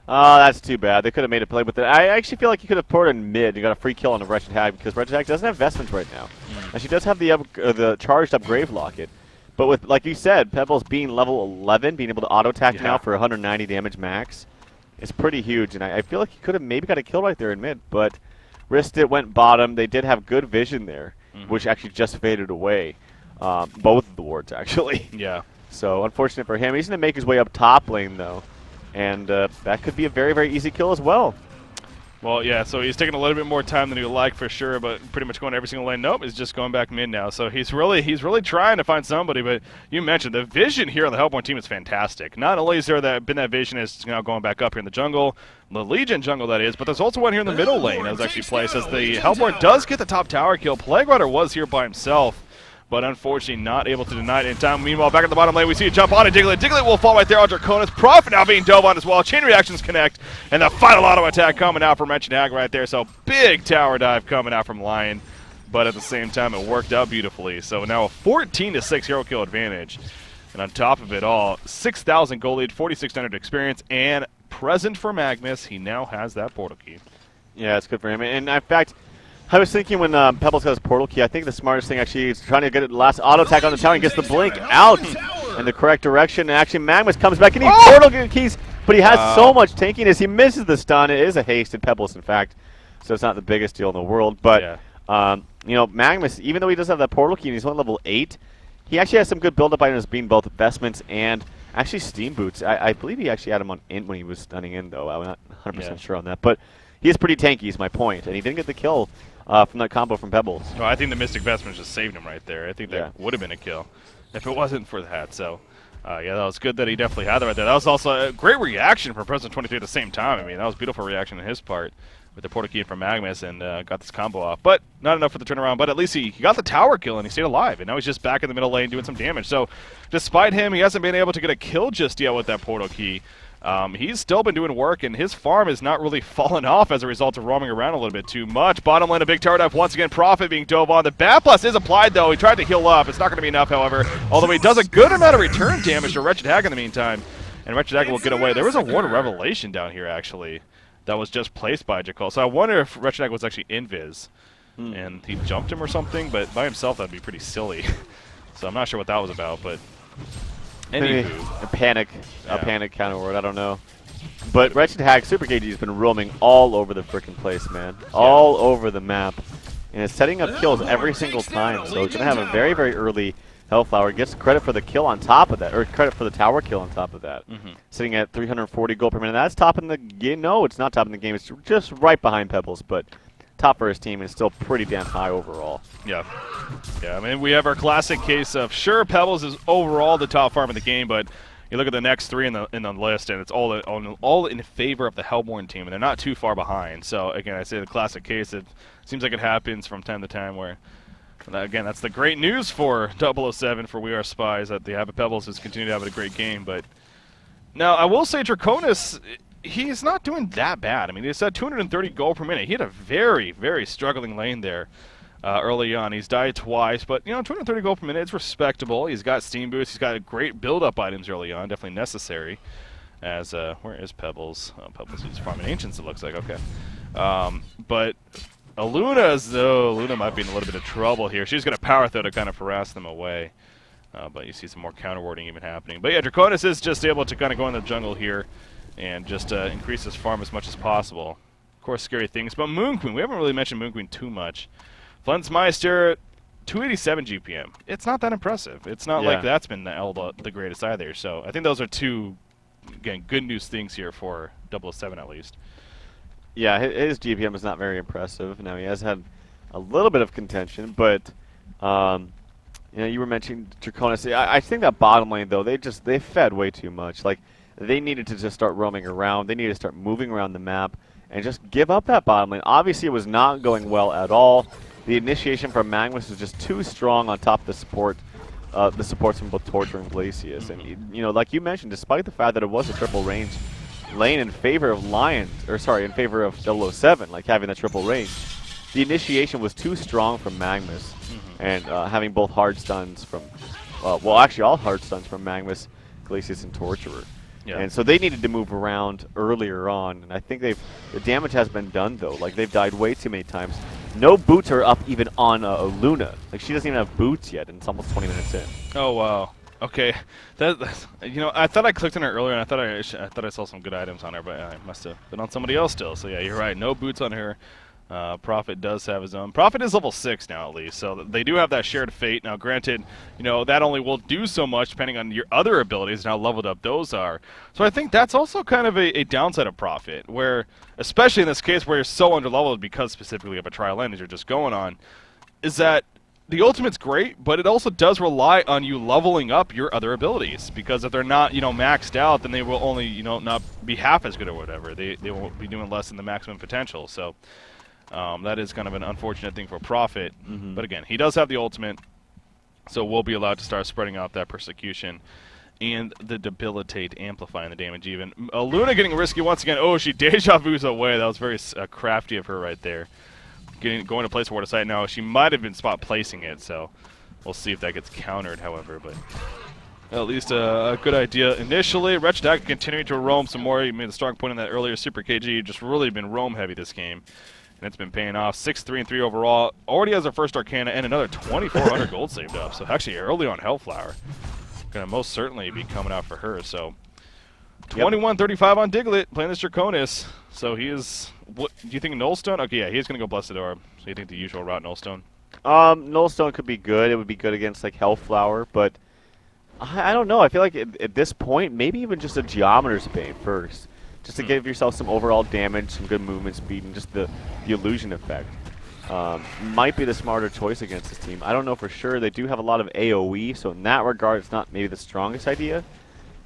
Oh, that's too bad. They could have made a play with it. I actually feel like he could have ported in mid and got a free kill on the Wretched Hag because Wretched Hag doesn't have vestments right now. And she does have the charged up Grave Locket. But with, like you said, Pebbles being level 11, being able to auto attack now for 190 damage max, is pretty huge. And I feel like he could have maybe got a kill right there in mid, but risked it, went bottom. They did have good vision there, which actually just faded away. Both of the wards, actually. Yeah. So, unfortunate for him. He's going to make his way up top lane, though. And that could be a very, very easy kill as well. Well, yeah, so he's taking a little bit more time than he would like for sure, but pretty much going every single lane. Nope, he's just going back mid now. So he's really trying to find somebody, but you mentioned the vision here on the Hellborn team is fantastic. Not only is there been that vision is now going back up here in the jungle, the Legion jungle that is, but there's also one here in the middle lane that was actually placed as the Hellborn does get the top tower kill. Plague Rider was here by himself, but unfortunately not able to deny it in time. Meanwhile, back at the bottom lane, we see a jump on it. Diglett. Diglett will fall right there on Draconis. Prophet now being dove on as well. Chain reactions connect, and the final auto attack coming out from Wretched Hag right there. So big tower dive coming out from Lion, but at the same time, it worked out beautifully. So now a 14 to 6 hero kill advantage, and on top of it all, 6,000 gold lead, 4,600 experience, and present for Magnus. He now has that portal key. Yeah, it's good for him. And in fact, I was thinking when Pebbles got his portal key, I think the smartest thing actually is trying to get the last auto attack on the tower and gets the blink out in the correct direction. And actually, Magnus comes back and he portal keys, but he has so much tankiness. He misses the stun. It is a hasted Pebbles, in fact, so it's not the biggest deal in the world. But, you know, Magnus, even though he does have that portal key and he's only level 8, he actually has some good build-up items being both vestments and actually steam boots. I believe he actually had him on int when he was stunning in, though. I'm not 100% sure on that. But he is pretty tanky is my point, and he didn't get the kill from that combo from Pebbles. Well, I think the Mystic Vestments just saved him right there. I think that would have been a kill if it wasn't for that. So, yeah, that was good that he definitely had that right there. That was also a great reaction from President 23 at the same time. I mean, that was a beautiful reaction on his part. with the portal key from Magnus and got this combo off. But not enough for the turnaround, but at least he got the tower kill and he stayed alive. And now he's just back in the middle lane doing some damage. So despite him, he hasn't been able to get a kill just yet with that portal key. He's still been doing work, and his farm is not really fallen off as a result of roaming around a little bit too much. Bottom lane, a big tower dive once again. Prophet being dove on. The Bat Blast is applied, though. He tried to heal up. It's not going to be enough, however, although he does a good amount of return damage to Wretched Hag in the meantime. And Wretched Hag will get away. There was a Ward of Revelation down here, actually, that was just placed by Jakul. So I wonder if Wretched Hag was actually invis, and he jumped him or something, but by himself that'd be pretty silly. So I'm not sure what that was about, but Maybe anywho. a panic Yeah. counter word, I don't know. But Wretched Hag Super KG has been roaming all over the frickin' place, man. All over the map. And it's setting up kills every single time, so it's going to have a very, very early Hellflower. Gets credit for the kill on top of that, or credit for the tower kill on top of that. Sitting at 340 gold per minute. That's top in the game. No, it's not top in the game. It's just right behind Pebbles, but top for his team is still pretty damn high overall. Yeah. Yeah, I mean, we have our classic case of, sure, Pebbles is overall the top farm in the game, but you look at the next three in the list, and it's all in favor of the Hellborn team, and they're not too far behind. So, again, I say the classic case. It seems like it happens from time to time where, again, that's the great news for 007 for We Are Spies, that the Habit Pebbles has continued to have a great game. But now, I will say Draconis, he's not doing that bad. I mean, he's at 230 gold per minute. He had a very, very struggling lane there early on. He's died twice, but, 230 gold per minute is respectable. He's got Steam Boost. He's got great build-up items early on, definitely necessary. As, where is Pebbles? Oh, Pebbles is farming Ancients, it looks like. Okay. But Luna might be in a little bit of trouble here. She's going to power throw to kind of harass them away. But you see some more counter warding even happening. But yeah, Draconis is just able to kind of go in the jungle here and just increase his farm as much as possible. Of course, scary things. But Moon Queen, we haven't really mentioned Moon Queen too much. Flensmeister, 287 GPM. It's not that impressive. It's not like that's been the greatest either. So I think those are two, again, good news things here for 007 at least. Yeah, his GPM is not very impressive. Now, he has had a little bit of contention, but you were mentioning Draconis. I think that bottom lane, though, they fed way too much. Like, they needed to just start roaming around. They needed to start moving around the map and just give up that bottom lane. Obviously, it was not going well at all. The initiation from Magnus was just too strong on top of the supports from both Torture and Glacius. And, like you mentioned, despite the fact that it was a triple range lane in favor of in favor of 007, like having the triple range, the initiation was too strong from Magnus. And having both hard stuns from, actually all hard stuns from Magnus, Glacius, and Torturer. Yeah. And so they needed to move around earlier on, and I think the damage has been done, though. Like, they've died way too many times. No boots are up even on Luna. Like, she doesn't even have boots yet, and it's almost 20 minutes in. Oh, wow. Okay. That's, I thought I clicked on her earlier, and I thought I saw some good items on her, but I must have been on somebody else still. So, yeah, you're right. No boots on her. Prophet does have his own. Prophet is level 6 now, at least, so they do have that shared fate. Now, granted, that only will do so much depending on your other abilities and how leveled up those are. So I think that's also kind of a downside of Prophet, where, especially in this case where you're so underleveled because specifically of a trial end as you're just going on, is that the ultimate's great, but it also does rely on you leveling up your other abilities, because if they're not, maxed out, then they will only, not be half as good or whatever. They won't be doing less than the maximum potential, so that is kind of an unfortunate thing for Prophet. But again, he does have the ultimate, so we'll be allowed to start spreading out that persecution and the debilitate, amplifying the damage even. Luna getting risky once again. Oh, she deja vu's away. That was very crafty of her right there. Going to place a ward of sight. Now, she might have been spot placing it, so we'll see if that gets countered, however. But at least a good idea initially. Wretched Hag continuing to roam some more. He made a strong point in that earlier. Super KG just really been roam heavy this game. And it's been paying off. 6-3-3 overall. Already has her first Arcana and another 2,400 gold saved up. So actually early on Hellflower. Going to most certainly be coming out for her. So 21-35 on Diglett, playing this Draconis. So he is, what do you think, Nullstone? Okay, yeah, he's going to go Blessed Orb. So you think the usual route Nullstone? Nullstone could be good. It would be good against, like, Hellflower, but I don't know. I feel like at this point, maybe even just a Geometer's Bane first. Just to give yourself some overall damage, some good movement speed, and just the illusion effect. Might be the smarter choice against this team. I don't know for sure. They do have a lot of AoE, so in that regard, it's not maybe the strongest idea.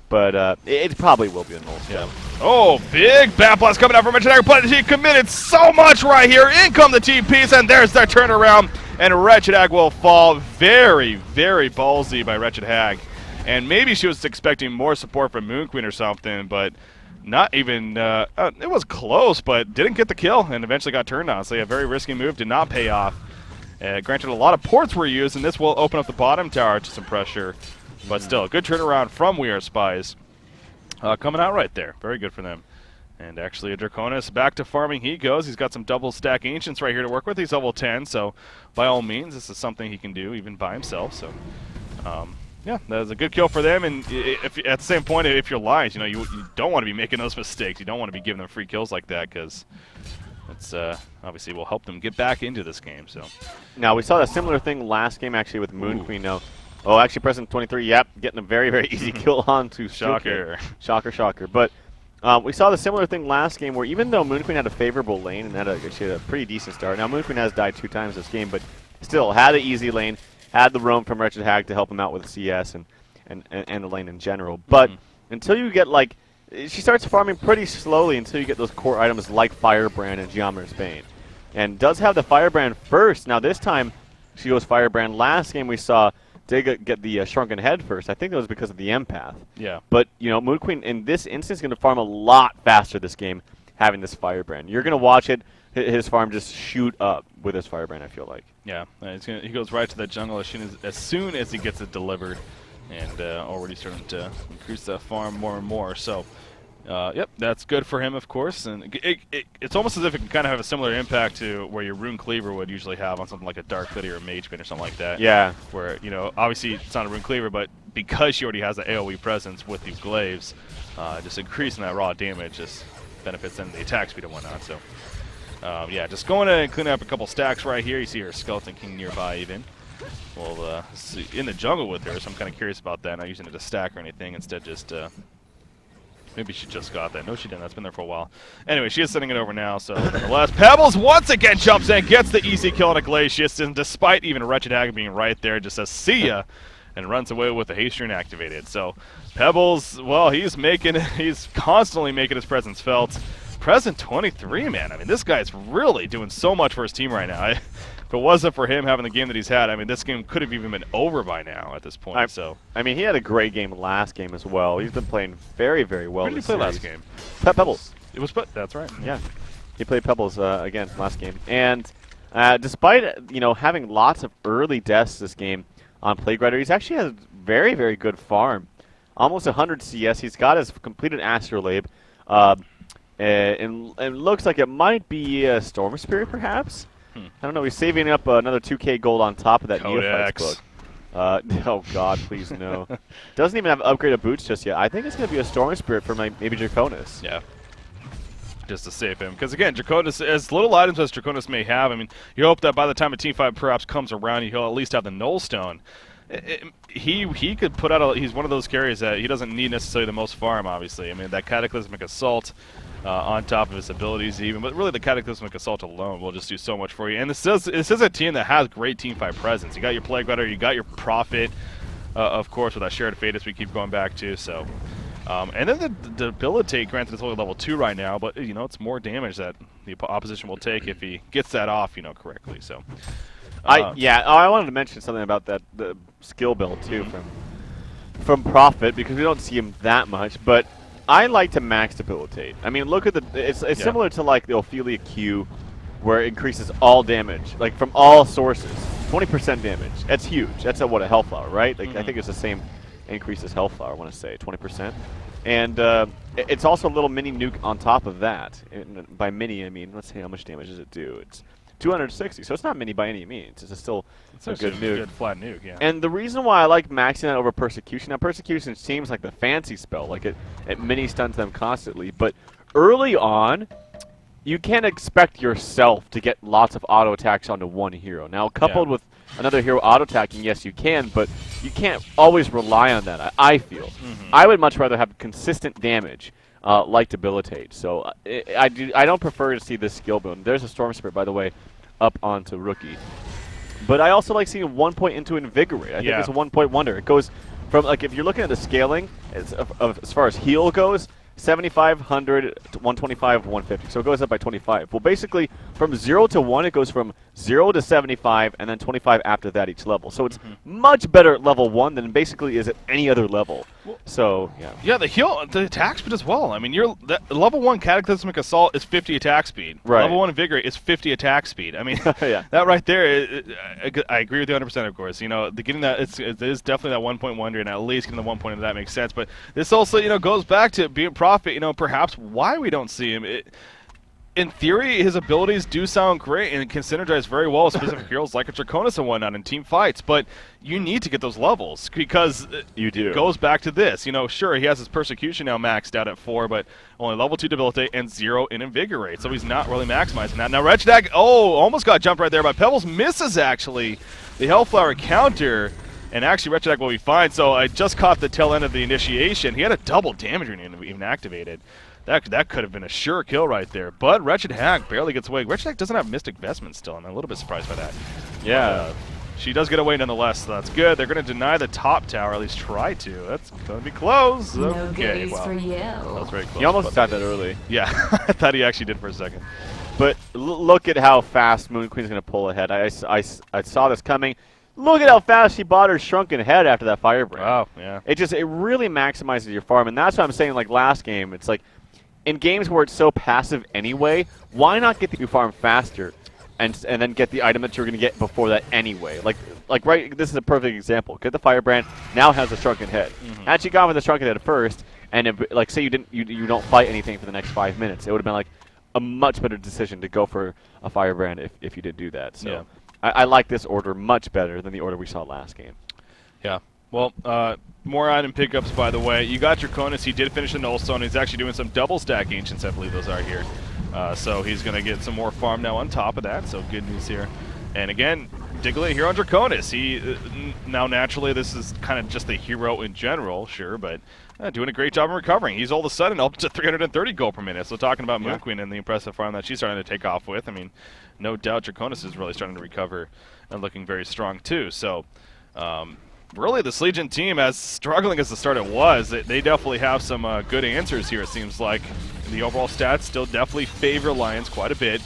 But it probably will be a null stone. Yeah. Oh, big bat blast coming out from Wretched Hag, but he committed so much right here. In come the TPs, and there's that turnaround. And Wretched Hag will fall. Very, very ballsy by Wretched Hag. And maybe she was expecting more support from Moon Queen or something, but not even, it was close, but didn't get the kill and eventually got turned on. So yeah, very risky move, did not pay off. Granted, a lot of ports were used, and this will open up the bottom tower to some pressure. But still, a good turnaround from We Are Spies. Coming out right there. Very good for them. And actually, a Draconis back to farming he goes. He's got some double stack Ancients right here to work with. He's level 10, so by all means, this is something he can do even by himself. So, yeah, that's a good kill for them. And if at the same point, if you're Lions, you know, you don't want to be making those mistakes. You don't want to be giving them free kills like that because it's obviously will help them get back into this game. So now we saw a similar thing last game actually with Moon Queen. No, oh, actually, President 23. Yep, getting a very, very easy kill on to Shocker. Shocker, shocker. But we saw the similar thing last game where even though Moon Queen had a favorable lane and she had a pretty decent start. Now Moon Queen has died 2 times this game, but still had an easy lane. Had the roam from Wretched Hag to help him out with CS and the lane in general. But until you get like, she starts farming pretty slowly until you get those core items like Firebrand and Geometer's Bane. And does have the Firebrand first. Now this time she goes Firebrand. Last game we saw Dig get the Shrunken Head first. I think it was because of the Empath. yeah. But, you know, Moon Queen in this instance is going to farm a lot faster this game having this Firebrand. You're going to watch it, his farm just shoot up with his Firebrand, I feel like. Yeah, he goes right to that jungle as soon as he gets it delivered, and already starting to increase that farm more and more. So, yep, that's good for him, of course. And it's almost as if it can kind of have a similar impact to where your Rune Cleaver would usually have on something like a Dark Lady or a Mage Bane or something like that. Yeah. Where, you know, obviously it's not a Rune Cleaver, but because she already has the AoE presence with these glaives, just increasing that raw damage just benefits them the attack speed and whatnot. So. Yeah, just going to clean up a couple stacks right here. You see her Skeleton King nearby even. Well, in the jungle with her, so I'm kind of curious about that. Not using it to stack or anything. Instead, just maybe she just got that. No, she didn't. That's been there for a while. Anyway, she is sending it over now. So nonetheless, Pebbles once again jumps in, gets the easy kill on a Glacius, and despite even Wretched Hag being right there, just says "see ya" and runs away with the haste rune activated. So Pebbles, well, he's constantly making his presence felt. Present 23, man. I mean, this guy's really doing so much for his team right now. If it wasn't for him having the game that he's had, I mean, this game could have even been over by now at this point. I mean, he had a great game last game as well. He's been playing very, very well. Who did he play last game? Pebbles. It was that's right. Yeah, he played Pebbles again last game. And despite having lots of early deaths this game on Plague Rider, he's actually has very, very good farm. Almost 100 CS. He's got his completed Astrolabe. And looks like it might be a Storm Spirit, perhaps. I don't know. He's saving up another 2K gold on top of that Neophyte's book. Oh God, please no. Doesn't even have upgraded boots just yet. I think it's going to be a Storm Spirit for maybe Draconis. Yeah. Just to save him, because again, Draconis, as little items as Draconis may have, I mean, you hope that by the time a Team 5 perhaps comes around, he'll at least have the Null Stone. He could put out he's one of those carriers that he doesn't need necessarily the most farm, obviously. I mean, that Cataclysmic Assault on top of his abilities even, but really the Cataclysmic Assault alone will just do so much for you. And this is a team that has great Team 5 presence. You got your Plague Rider, you got your Prophet, of course, with that Shared Fatus we keep going back to, so. And then the Debilitate, granted it's only level 2 right now, but, you know, it's more damage that the opposition will take if he gets that off, you know, correctly, so. I wanted to mention something about the skill build too from Prophet, because we don't see him that much, but I like to max debilitate. I mean, look at it's similar to like the Ophelia Q, where it increases all damage, like from all sources, 20% damage. That's huge. That's a Hellflower, right? Like I think it's the same increase as Hellflower. I want to say 20%, and it's also a little mini nuke on top of that. And by mini, I mean, let's see how much damage does it do. It's 260, so it's not mini by any means. It's still a good nuke. Good flat nuke, yeah. And the reason why I like maxing that over Persecution, now Persecution seems like the fancy spell, like it mini stuns them constantly, but early on, you can't expect yourself to get lots of auto attacks onto one hero. Now, coupled with another hero auto attacking, yes, you can, but you can't always rely on that, I feel. I would much rather have consistent damage. Like Debilitate. So I don't prefer to see this skill build. There's a Storm Spirit, by the way, up onto Rookie. But I also like seeing 1 point into Invigorate. I think it's a 1 point wonder. It goes From like if you're looking at the scaling, as far as heal goes, 75, 100, 125, 150. So it goes up by 25. Well, basically, from 0 to 1, it goes from 0 to 75, and then 25 after that each level. So it's much better at level 1 than basically is at any other level. So, yeah. Yeah, the attack speed as well. I mean, level 1 Cataclysmic Assault is 50 attack speed. Right. Level 1 Invigorate is 50 attack speed. I mean, Yeah. that right there, I agree with you 100%, of course. You know, getting that, it is definitely that 1 point wonder, and at least getting the 1 point into that makes sense. But this also, you know, goes back to being Prophet, you know, perhaps why we don't see him. In theory, his abilities do sound great and can synergize very well with specific heroes like a Draconis and whatnot in team fights, but you need to get those levels because you do. It goes back to this. You know, sure, he has his Persecution now maxed out at 4, but only level 2 Debilitate and 0 in Invigorate, so he's not really maximizing that. Now, Wretched, almost got jumped right there, but Pebbles misses, actually, the Hellflower counter, and actually Wretched will be fine, so I just caught the tail end of the initiation. He had a double damage when he even activated. That could have been a sure kill right there. But Wretched Hag barely gets away. Wretched Hag doesn't have Mystic Vestment still. I'm a little bit surprised by that. Yeah. She does get away nonetheless, so that's good. They're going to deny the top tower, at least try to. That's going to be close. No Okay, goodies wow. for you. That was very close. He almost died that early. Yeah, I thought he actually did for a second. But look at how fast Moon Queen's going to pull ahead. I saw this coming. Look at how fast she bought her Shrunken Head after that Firebrand. Wow, yeah. It really maximizes your farm, and that's what I'm saying, like last game. It's like, in games where it's so passive anyway, why not get the farm faster and then get the item that you're going to get before that anyway? Like right, this is a perfect example. Get the Firebrand, now has a Shrunken Head. Had she gone with the Shrunken Head first, and like say you don't fight anything for the next 5 minutes, it would have been like a much better decision to go for a Firebrand if you did do that. So yeah. I like this order much better than the order we saw last game. Yeah. Well, more item pickups, by the way. You got Draconis. He did finish the Nullstone. He's actually doing some double stack Ancients, I believe those are here. So he's going to get some more farm now on top of that, so good news here. And again, Diglett here on Draconis. He now naturally this is kind of just the hero in general, sure, but doing a great job in recovering. He's all of a sudden up to 330 gold per minute. So talking about Moon Queen and the impressive farm that she's starting to take off with, I mean, no doubt Draconis is really starting to recover and looking very strong too. So really, this Legion team, as struggling as the start it was, they definitely have some good answers here, it seems like. The overall stats still definitely favor Lions quite a bit.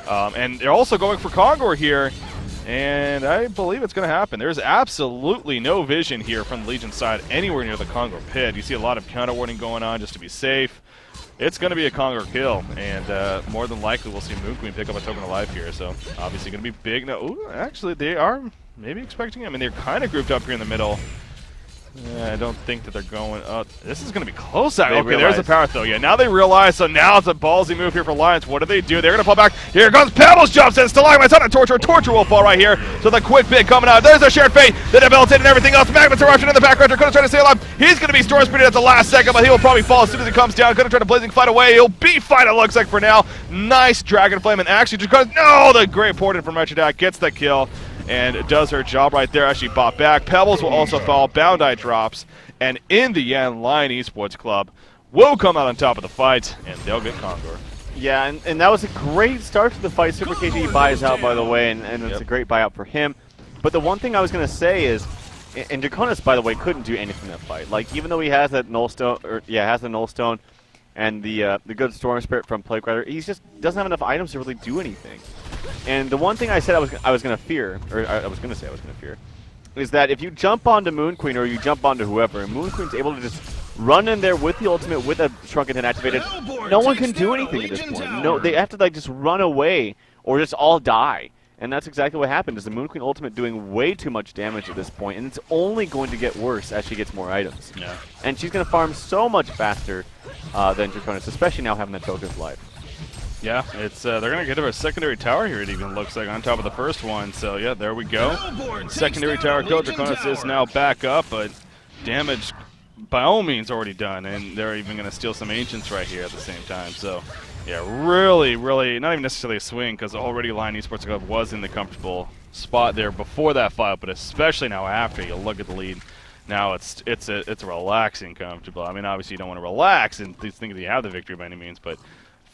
And they're also going for Kongor here, and I believe it's going to happen. There's absolutely no vision here from the Legion side anywhere near the Kongor pit. You see a lot of counter warding going on just to be safe. It's going to be a Kongor kill, and more than likely we'll see Moon Queen pick up a token of life here, so obviously going to be big. No, ooh, actually, they are maybe expecting him. I mean, they're kind of grouped up here in the middle. I don't think that they're going. This is going to be close out. Okay, there's the power throw. Yeah, now they realize. So now it's a ballsy move here for Lions. What do? They're going to pull back. Here comes Pebbles, jumps in. Stalagmites on a Torture. Torture will fall right here. So the quick bit coming out. There's a shared fate. The debilitated and everything else. Magma's eruption in the background. Draconis trying to stay alive. He's going to be storm spirited at the last second, but he will probably fall as soon as he comes down. Going to try to blazing fight away. He'll be fine, it looks like, for now. Nice Dragon Flame. And actually, Draconis, no, the great portent from Wretched Hag gets the kill and does her job right there as she bought back. Pebbles will also fall. Bound Eye drops. And in the end, Lion Esports Club will come out on top of the fight, and they'll get Kongor. Yeah, and that was a great start to the fight. Super KG buys out, by the way, and it's a great buyout for him. But the one thing I was going to say is, and Draconis, by the way, couldn't do anything in that fight. Like, even though he has that Nullstone, has the Nullstone and the good Storm Spirit from Plague Rider, he just doesn't have enough items to really do anything. And the one thing I said I was going to fear, or I was going to say I was going to fear, is that if you jump onto Moon Queen or you jump onto whoever, and Moon Queen's able to just run in there with the ultimate with a Shrunken Head activated, no one can do anything at this point. No, they have to like just run away or just all die. And that's exactly what happened, is the Moon Queen ultimate doing way too much damage at this point, and it's only going to get worse as she gets more items. Yeah. And she's going to farm so much faster than Draconis, especially now having that token of life. Yeah, it's they're going to get to a secondary tower here, it even looks like, on top of the first one. So, yeah, there we go. Secondary tower kill. Draconis is now back up, but damage by all means already done, and they're even going to steal some Ancients right here at the same time. So, yeah, really, really, not even necessarily a swing, because already Lion Esports Club was in the comfortable spot there before that fight, but especially now after you look at the lead. Now it's relaxing comfortable. I mean, obviously you don't want to relax and think that you have the victory by any means, but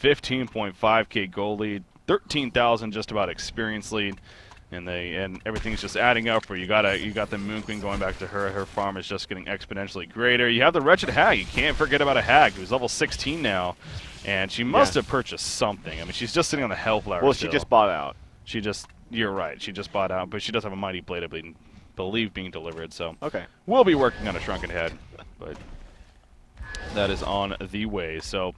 15.5k goal lead, 13,000 just about experience lead. and everything's just adding up. Where you got the Moon Queen going back to her. Her farm is just getting exponentially greater. You have the Wretched Hag. You can't forget about a Hag who's level 16 now, and she must have purchased something. I mean, she's just sitting on the Hellflower. Well, still. she just bought out. You're right. She just bought out, but she does have a Mighty Blade, I believe, being delivered. So okay, we'll be working on a Shrunken Head, but that is on the way. So.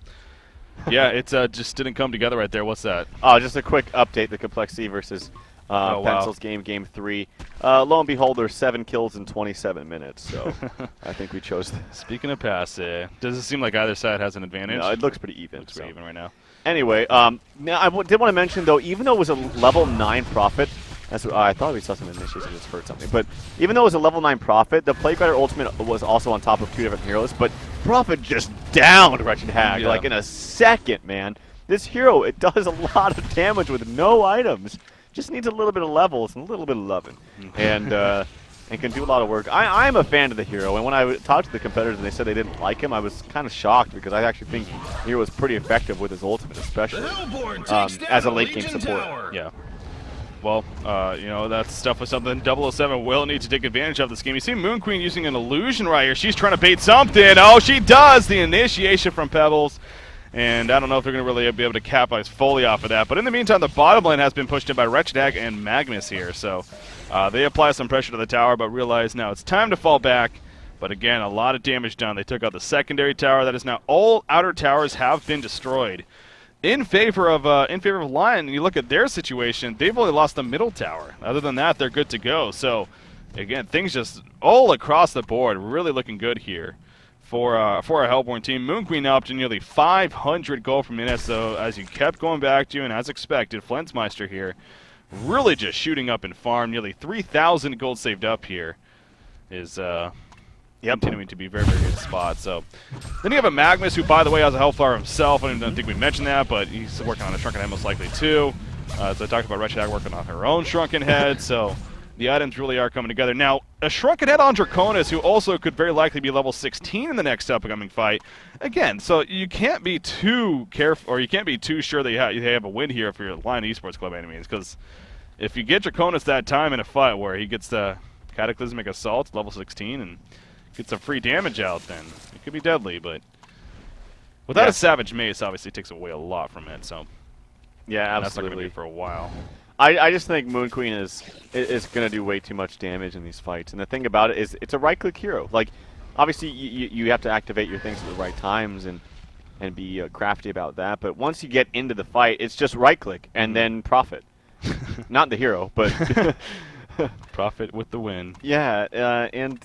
Yeah, it just didn't come together right there. What's that? Oh, just a quick update. The Complexity versus Pencil's game 3. Lo and behold, there's 7 kills in 27 minutes. So I think we chose this. Speaking of pass, does it seem like either side has an advantage? No, it looks pretty even. Looks pretty even right now. Anyway, now I did want to mention, though, even though it was a level 9 Prophet, that's what, I thought we saw some initiation just heard something. But even though it was a level 9 Prophet, the Plaguebrider ultimate was also on top of 2 different heroes. But Prophet just downed Wretched Hag like in a second, man. This hero, it does a lot of damage with no items. Just needs a little bit of levels and a little bit of loving, and can do a lot of work. I'm a fan of the hero, and when I talked to the competitors and they said they didn't like him, I was kind of shocked because I actually think the hero was pretty effective with his ultimate, especially as a late game support. Tower. Yeah. Well, you know, that's definitely something 007 will need to take advantage of this game. You see Moon Queen using an illusion right here. She's trying to bait something. Oh, she does! The initiation from Pebbles. And I don't know if they're going to really be able to capitalize fully off of that. But in the meantime, the bottom lane has been pushed in by Wretched Hag and Magnus here. So they apply some pressure to the tower, but realize now it's time to fall back. But again, a lot of damage done. They took out the secondary tower. That is now all outer towers have been destroyed. In favor of Lion, and you look at their situation, they've only lost the middle tower. Other than that, they're good to go. So, again, things just all across the board really looking good here for a Hellborn team. Moon Queen now up to nearly 500 gold per minute. So, as you kept going back to, and as expected, Flensmeister here really just shooting up in farm. Nearly 3,000 gold saved up here is continuing to be very, very good spot. So then you have a Magnus, who, by the way, has a Hellflower himself. I don't think we mentioned that, but he's working on a Shrunken Head most likely too. As I talked about, Wretched Hag working on her own Shrunken Head. So the items really are coming together. Now, a Shrunken Head on Draconis, who also could very likely be level 16 in the next upcoming fight. Again, so you can't be too careful, or you can't be too sure that you have a win here for your Lion Esports Club enemies, because if you get Draconis that time in a fight where he gets the Cataclysmic Assault, level 16, and gets some free damage out, then it could be deadly. But without a Savage Mace, obviously takes away a lot from it. So yeah, absolutely. That's not going to be for a while. I just think Moon Queen is going to do way too much damage in these fights. And the thing about it is, it's a right-click hero. Like, obviously, you have to activate your things at the right times and be crafty about that. But once you get into the fight, it's just right-click and then Prophet. Not the hero, but Prophet with the win. Yeah, and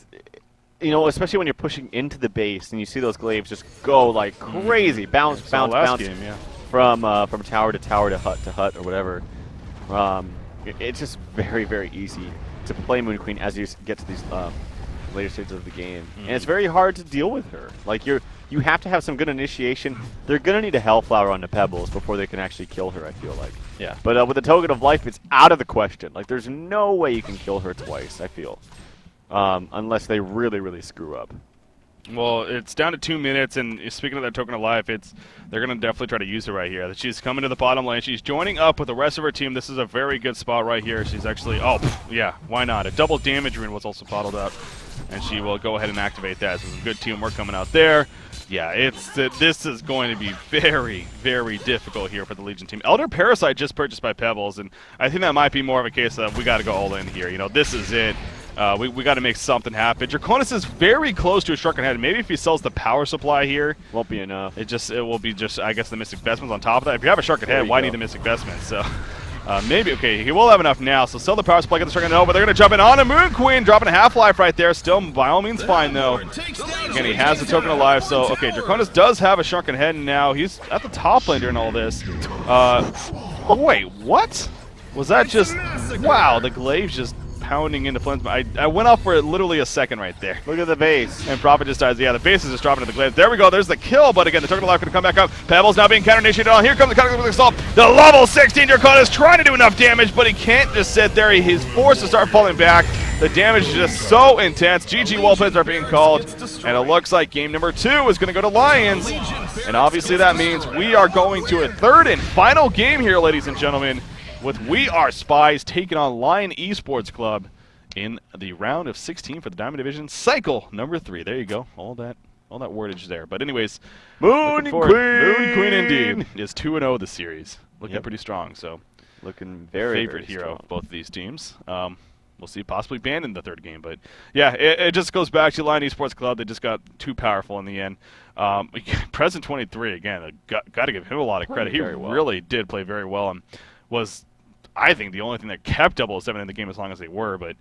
you know, especially when you're pushing into the base and you see those glaives just go like crazy, bounce game, yeah. from tower to tower to hut or whatever. It's just very, very easy to play Moon Queen as you get to these later stages of the game, and it's very hard to deal with her. Like you have to have some good initiation. They're gonna need a Hellflower on the Pebbles before they can actually kill her, I feel like. Yeah. But with the Token of Life, it's out of the question. Like there's no way you can kill her twice, I feel. Unless they really, really screw up. Well, it's down to 2 minutes, and speaking of that Token of Life, they're going to definitely try to use it right here. She's coming to the bottom lane. She's joining up with the rest of her team. This is a very good spot right here. She's actually, yeah, why not? A double damage rune was also bottled up, and she will go ahead and activate that. So some good teamwork coming out there. Yeah, this is going to be very, very difficult here for the Legion team. Elder Parasite just purchased by Pebbles, and I think that might be more of a case of we got to go all in here. You know, this is it. We got to make something happen. Draconis is very close to a Shrunken Head. Maybe if he sells the power supply here, won't be enough. It will be just, I guess, the Mystic Vestments on top of that. If you have a Shrunken Head, why need the Mystic Vestments? So maybe, okay, he will have enough now. So sell the power supply, get the Shrunken Head, but they're going to jump in on a Moon Queen, dropping a Half-Life right there. Still, by all means, fine, though. Again, he has the Token of Life. So, okay, Draconis does have a Shrunken Head now. He's at the top lane during all this. Wait, what? Was that just, wow, the glaives just pounding into Flint's. I went off for literally a second right there. Look at the base. And Prophet just dies. Yeah, the base is just dropping to the glaive. There we go. There's the kill. But again, the Token of Life going to come back up. Pebbles now being counter-initiated on. Here comes the Cataclysmic Assault. The level 16 Draconis trying to do enough damage, but he can't just sit there. He's forced to start falling back. The damage is just so intense. GG Wolfheads are being called. And it looks like game number 2 is going to go to Lions. And obviously that means we are going to a third and final game here, ladies and gentlemen. with We Are Spies taking on Lion Esports Club in the round of 16 for the Diamond Division, cycle number 3. There you go. All that wordage there. But anyways, Moon Queen! Moon Queen indeed is 2-0 this series. Looking pretty strong. So looking very favorite very hero strong. of both of these teams. We'll see, possibly banned in the 3rd game. But yeah, it just goes back to Lion Esports Club. They just got too powerful in the end. Present 23 again. Got to give him a lot of credit. He really did play very well and was, I think, the only thing that kept 007 in the game as long as they were. But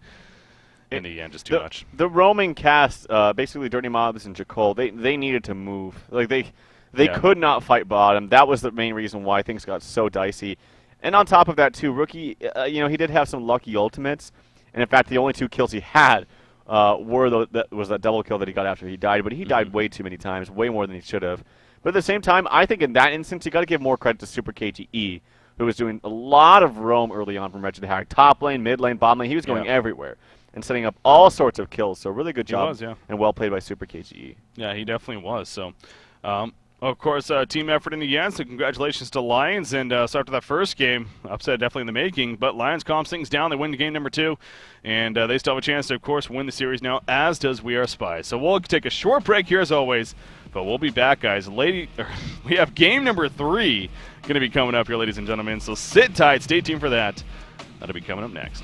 in the end, just too much. The roaming cast, basically Dirty Mobs and Jakol, they needed to move. Like they could not fight bottom. That was the main reason why things got so dicey. And on top of that, too, Rookie, he did have some lucky ultimates. And in fact, the only 2 kills he had was that double kill that he got after he died. But he died way too many times, way more than he should have. But at the same time, I think in that instance, you got to give more credit to Super KGE, who was doing a lot of roam early on from Wretched Hack. Top lane, mid lane, bottom lane. He was going everywhere and setting up all sorts of kills. So really good job and well played by Super KGE. Yeah, he definitely was. So, of course, team effort in the end, so congratulations to Lions. And so after that first game, upset definitely in the making, but Lions calms things down. They win game number 2, and they still have a chance to, of course, win the series now, as does We Are Spies. So we'll take a short break here as always, but we'll be back, guys. We have game number 3 going to be coming up here, ladies and gentlemen, so sit tight. Stay tuned for that. That'll be coming up next.